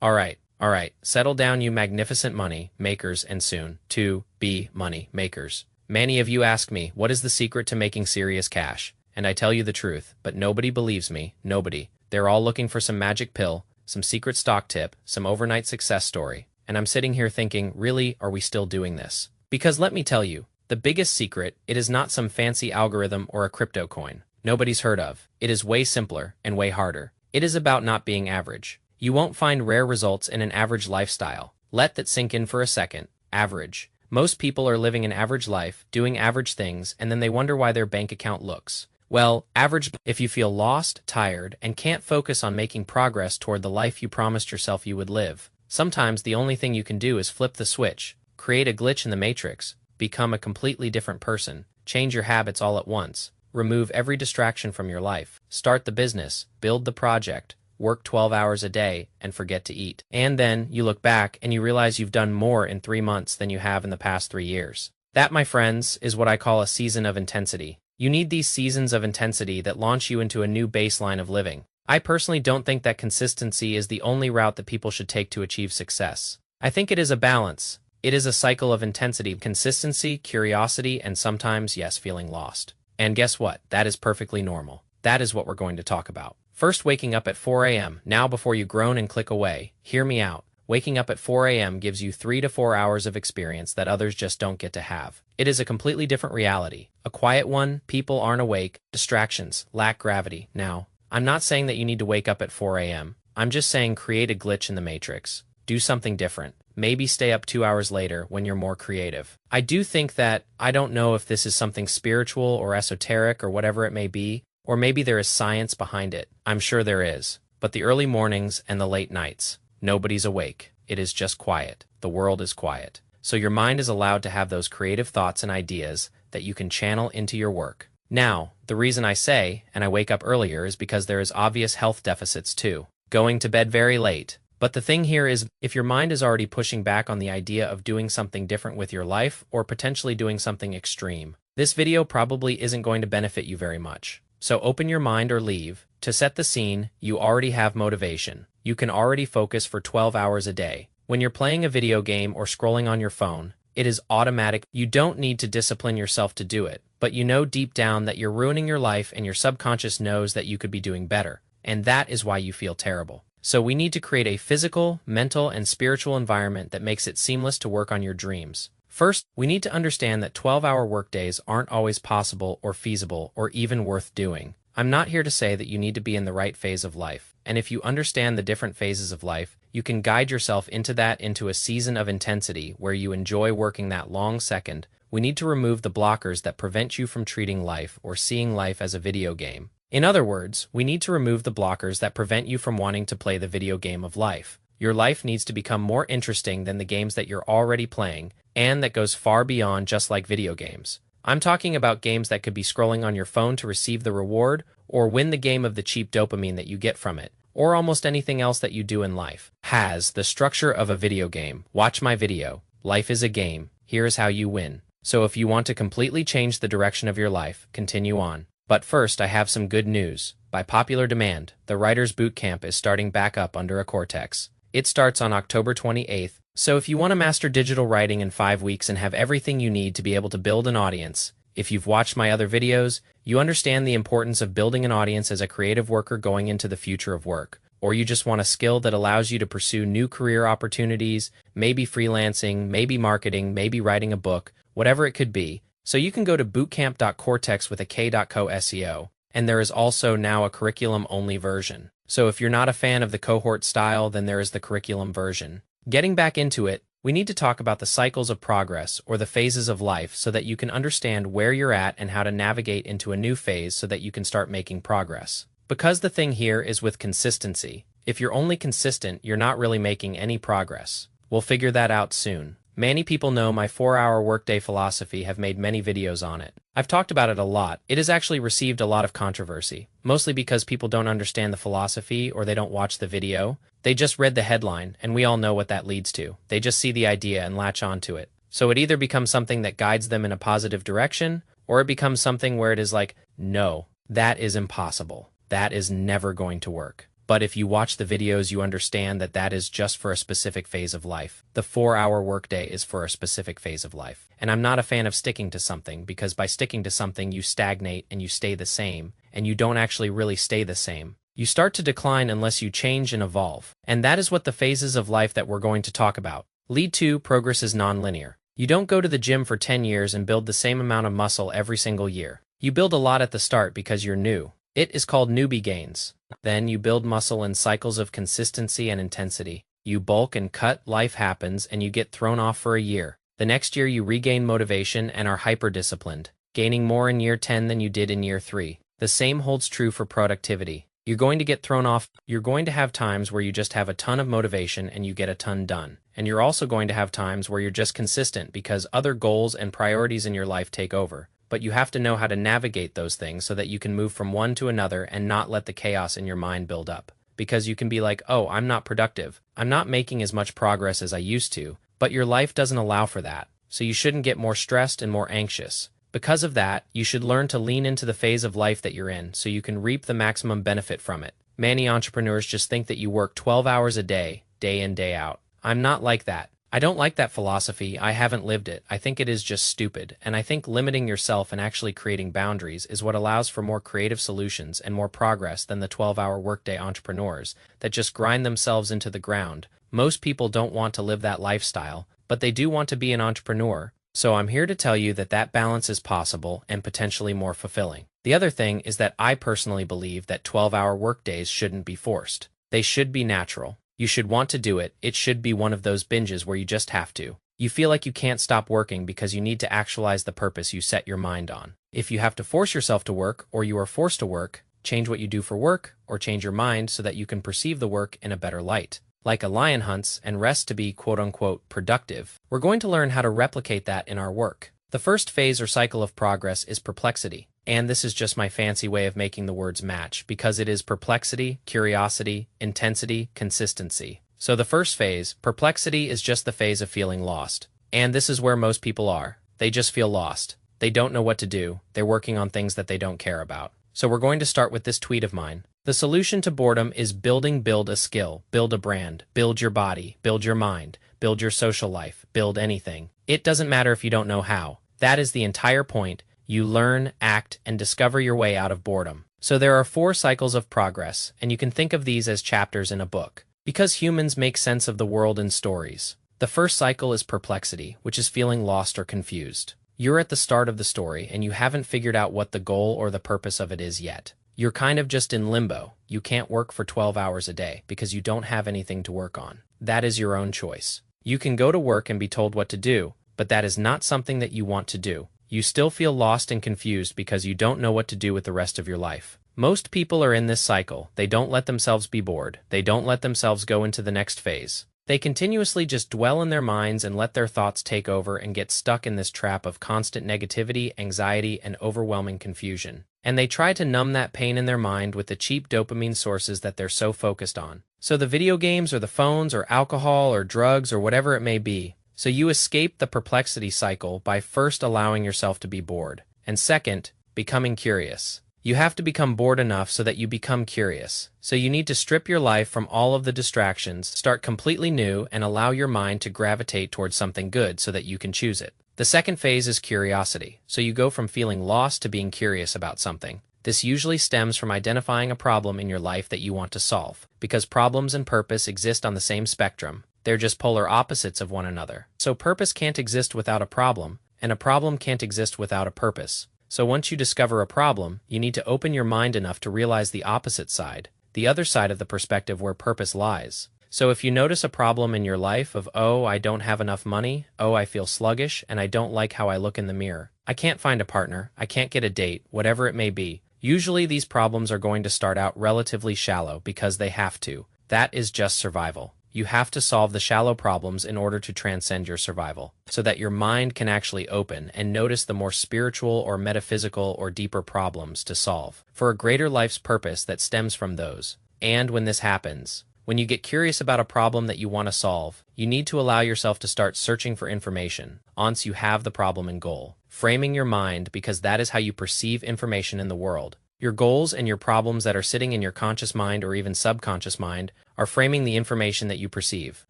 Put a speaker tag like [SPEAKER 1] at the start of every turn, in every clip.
[SPEAKER 1] All right, settle down, you magnificent money makers and soon to be money makers. Many of you ask me, what is the secret to making serious cash? And I tell you the truth, but nobody believes me, nobody. They're all looking for some magic pill, some secret stock tip, some overnight success story. And I'm sitting here thinking, really, are we still doing this? Because let me tell you, the biggest secret, it is not some fancy algorithm or a crypto coin nobody's heard of. It is way simpler and way harder. It is about not being average. You won't find rare results in an average lifestyle. Let that sink in for a second. Average. Most people are living an average life, doing average things, and then they wonder why their bank account looks, well, average. If you feel lost, tired, and can't focus on making progress toward the life you promised yourself you would live, sometimes the only thing you can do is flip the switch, create a glitch in the matrix, become a completely different person, change your habits all at once, remove every distraction from your life, start the business, build the project, work 12 hours a day, and forget to eat. And then you look back and you realize you've done more in 3 months than you have in the past 3 years. That, my friends, is what I call a season of intensity. You need these seasons of intensity that launch you into a new baseline of living. I personally don't think that consistency is the only route that people should take to achieve success. I think it is a balance. It is a cycle of intensity, consistency, curiosity, and sometimes, yes, feeling lost. And guess what? That is perfectly normal. That is what we're going to talk about. First, waking up at 4 a.m. Now, before you groan and click away, hear me out. Waking up at 4 a.m. gives you 3 to 4 hours of experience that others just don't get to have. It is a completely different reality. A quiet one, people aren't awake, distractions, lack gravity. Now, I'm not saying that you need to wake up at 4 a.m. I'm just saying create a glitch in the matrix. Do something different. Maybe stay up 2 hours later when you're more creative. I do think that, I don't know if this is something spiritual or esoteric or whatever it may be, or maybe there is science behind it. I'm sure there is. But the early mornings and the late nights, nobody's awake. It is just quiet. The world is quiet. So your mind is allowed to have those creative thoughts and ideas that you can channel into your work. Now, the reason I say, and I wake up earlier, is because there is obvious health deficits too. Going to bed very late. But the thing here is, if your mind is already pushing back on the idea of doing something different with your life or potentially doing something extreme, this video probably isn't going to benefit you very much. So open your mind or leave. To set the scene, you already have motivation. You can already focus for 12 hours a day. When you're playing a video game or scrolling on your phone, it is automatic. You don't need to discipline yourself to do it, but you know deep down that you're ruining your life and your subconscious knows that you could be doing better. And that is why you feel terrible. So we need to create a physical, mental, and spiritual environment that makes it seamless to work on your dreams. First, we need to understand that 12-hour workdays aren't always possible or feasible or even worth doing. I'm not here to say that you need to be in the right phase of life, and if you understand the different phases of life, you can guide yourself into a season of intensity where you enjoy working that long second. We need to remove the blockers that prevent you from treating life or seeing life as a video game. In other words, we need to remove the blockers that prevent you from wanting to play the video game of life. Your life needs to become more interesting than the games that you're already playing, and that goes far beyond just like video games. I'm talking about games that could be scrolling on your phone to receive the reward, or win the game of the cheap dopamine that you get from it, or almost anything else that you do in life. Has the structure of a video game. Watch my video. Life is a game. Here is how you win. So if you want to completely change the direction of your life, continue on. But first, I have some good news. By popular demand, the Writers Boot Camp is starting back up under a Cortex. It starts on October 28th, so if you want to master digital writing in 5 weeks and have everything you need to be able to build an audience, if you've watched my other videos, you understand the importance of building an audience as a creative worker going into the future of work, or you just want a skill that allows you to pursue new career opportunities, maybe freelancing, maybe marketing, maybe writing a book, whatever it could be. So you can go to bootcamp.cortex with a k.co SEO, and there is also now a curriculum-only version. So if you're not a fan of the cohort style, then there is the curriculum version. Getting back into it, we need to talk about the cycles of progress or the phases of life so that you can understand where you're at and how to navigate into a new phase so that you can start making progress. Because the thing here is with consistency. If you're only consistent, you're not really making any progress. We'll figure that out soon. Many people know my 4-hour workday philosophy, have made many videos on it. I've talked about it a lot. It has actually received a lot of controversy, mostly because people don't understand the philosophy or they don't watch the video. They just read the headline, and we all know what that leads to. They just see the idea and latch onto it. So it either becomes something that guides them in a positive direction, or it becomes something where it is like, no, that is impossible. That is never going to work. But if you watch the videos, you understand that that is just for a specific phase of life. The 4-hour workday is for a specific phase of life. And I'm not a fan of sticking to something, because by sticking to something, you stagnate and you stay the same, and you don't actually really stay the same. You start to decline unless you change and evolve. And that is what the phases of life that we're going to talk about lead to. Progress is non-linear. You don't go to the gym for 10 years and build the same amount of muscle every single year. You build a lot at the start because you're new. It is called newbie gains. Then you build muscle in cycles of consistency and intensity. You bulk and cut, life happens, and you get thrown off for a year. The next year you regain motivation and are hyper-disciplined, gaining more in year 10 than you did in year 3. The same holds true for productivity. You're going to get thrown off. You're going to have times where you just have a ton of motivation and you get a ton done. And you're also going to have times where you're just consistent because other goals and priorities in your life take over. But you have to know how to navigate those things so that you can move from one to another and not let the chaos in your mind build up. Because you can be like, oh, I'm not productive. I'm not making as much progress as I used to. But your life doesn't allow for that. So you shouldn't get more stressed and more anxious. Because of that, you should learn to lean into the phase of life that you're in so you can reap the maximum benefit from it. Many entrepreneurs just think that you work 12 hours a day, day in, day out. I'm not like that. I don't like that philosophy. I haven't lived it. I think it is just stupid. And I think limiting yourself and actually creating boundaries is what allows for more creative solutions and more progress than the 12-hour workday entrepreneurs that just grind themselves into the ground. Most people don't want to live that lifestyle, but they do want to be an entrepreneur. So I'm here to tell you that that balance is possible and potentially more fulfilling. The other thing is that I personally believe that 12-hour workdays shouldn't be forced. They should be natural. You should want to do it. It should be one of those binges where you just have to. You feel like you can't stop working because you need to actualize the purpose you set your mind on. If you have to force yourself to work, or you are forced to work, change what you do for work, or change your mind so that you can perceive the work in a better light. Like a lion hunts and rests to be quote-unquote productive, we're going to learn how to replicate that in our work. The first phase or cycle of progress is perplexity. And this is just my fancy way of making the words match, because it is perplexity, curiosity, intensity, consistency. So the first phase, perplexity, is just the phase of feeling lost. And this is where most people are. They just feel lost. They don't know what to do. They're working on things that they don't care about. So we're going to start with this tweet of mine. The solution to boredom is build a skill, build a brand, build your body, build your mind, build your social life, build anything. It doesn't matter if you don't know how. That is the entire point. You learn, act, and discover your way out of boredom. So there are 4 cycles of progress, and you can think of these as chapters in a book. Because humans make sense of the world in stories. The first cycle is perplexity, which is feeling lost or confused. You're at the start of the story, and you haven't figured out what the goal or the purpose of it is yet. You're kind of just in limbo. You can't work for 12 hours a day because you don't have anything to work on. That is your own choice. You can go to work and be told what to do, but that is not something that you want to do. You still feel lost and confused because you don't know what to do with the rest of your life. Most people are in this cycle. They don't let themselves be bored. They don't let themselves go into the next phase. They continuously just dwell in their minds and let their thoughts take over and get stuck in this trap of constant negativity, anxiety, and overwhelming confusion. And they try to numb that pain in their mind with the cheap dopamine sources that they're so focused on. So the video games or the phones or alcohol or drugs or whatever it may be. So you escape the perplexity cycle by first allowing yourself to be bored, and second, becoming curious. You have to become bored enough so that you become curious. So you need to strip your life from all of the distractions, start completely new, and allow your mind to gravitate towards something good so that you can choose it. The second phase is curiosity. So you go from feeling lost to being curious about something. This usually stems from identifying a problem in your life that you want to solve, because problems and purpose exist on the same spectrum. They're just polar opposites of one another. So purpose can't exist without a problem, and a problem can't exist without a purpose. So once you discover a problem, you need to open your mind enough to realize the opposite side, the other side of the perspective where purpose lies. So if you notice a problem in your life of, oh, I don't have enough money, oh, I feel sluggish, and I don't like how I look in the mirror, I can't find a partner, I can't get a date, whatever it may be, usually these problems are going to start out relatively shallow because they have to. That is just survival. You have to solve the shallow problems in order to transcend your survival, so that your mind can actually open and notice the more spiritual or metaphysical or deeper problems to solve, for a greater life's purpose that stems from those. And when this happens, when you get curious about a problem that you want to solve, you need to allow yourself to start searching for information, once you have the problem and goal. Framing your mind, because that is how you perceive information in the world. Your goals and your problems that are sitting in your conscious mind or even subconscious mind are framing the information that you perceive.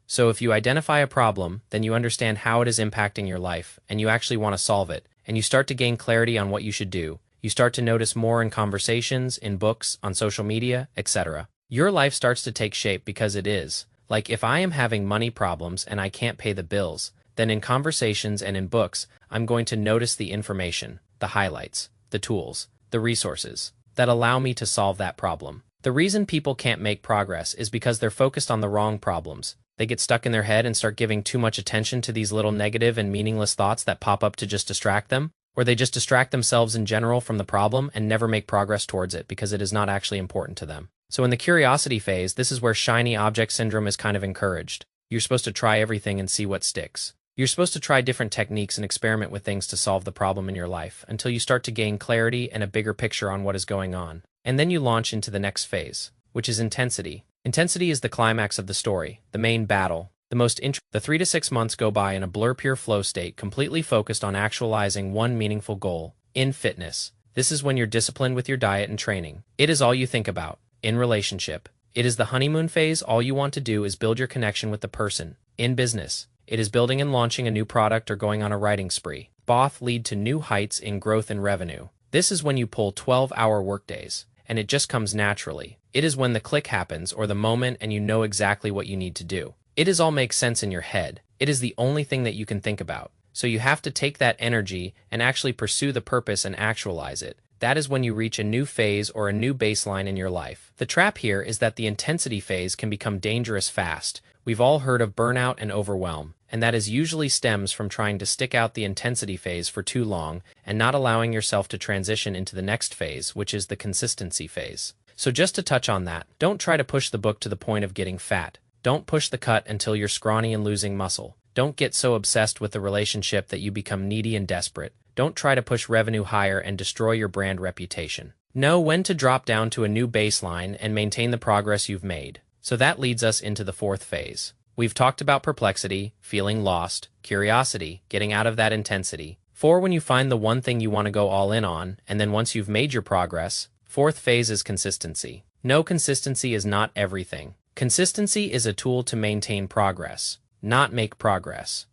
[SPEAKER 1] So if you identify a problem, then you understand how it is impacting your life, and you actually want to solve it, and you start to gain clarity on what you should do. You start to notice more in conversations, in books, on social media, etc. Your life starts to take shape because it is. Like if I am having money problems and I can't pay the bills, then in conversations and in books, I'm going to notice the information, the highlights, the tools, the resources that allow me to solve that problem. The reason people can't make progress is because they're focused on the wrong problems. They get stuck in their head and start giving too much attention to these little negative and meaningless thoughts that pop up to just distract them, or they just distract themselves in general from the problem and never make progress towards it because it is not actually important to them. So in the curiosity phase, this is where shiny object syndrome is kind of encouraged. You're supposed to try everything and see what sticks. You're supposed to try different techniques and experiment with things to solve the problem in your life until you start to gain clarity and a bigger picture on what is going on. And then you launch into the next phase, which is intensity. Intensity is the climax of the story, the main battle. The 3 to 6 months go by in a blur pure flow state, completely focused on actualizing one meaningful goal. In fitness, this is when you're disciplined with your diet and training. It is all you think about. In relationship, it is the honeymoon phase. All you want to do is build your connection with the person. In business, it is building and launching a new product or going on a writing spree. Both lead to new heights in growth and revenue. This is when you pull 12-hour workdays, and it just comes naturally. It is when the click happens or the moment and you know exactly what you need to do. It is all makes sense in your head. It is the only thing that you can think about. So you have to take that energy and actually pursue the purpose and actualize it. That is when you reach a new phase or a new baseline in your life. The trap here is that the intensity phase can become dangerous fast. We've all heard of burnout and overwhelm, and that is usually stems from trying to stick out the intensity phase for too long and not allowing yourself to transition into the next phase, which is the consistency phase. So just to touch on that, don't try to push the book to the point of getting fat. Don't push the cut until you're scrawny and losing muscle. Don't get so obsessed with the relationship that you become needy and desperate. Don't try to push revenue higher and destroy your brand reputation. Know when to drop down to a new baseline and maintain the progress you've made. So that leads us into the fourth phase. We've talked about perplexity, feeling lost, curiosity, getting out of that intensity. When you find the one thing you want to go all in on, and then once you've made your progress, fourth phase is consistency. No, consistency is not everything. Consistency is a tool to maintain progress, not make progress.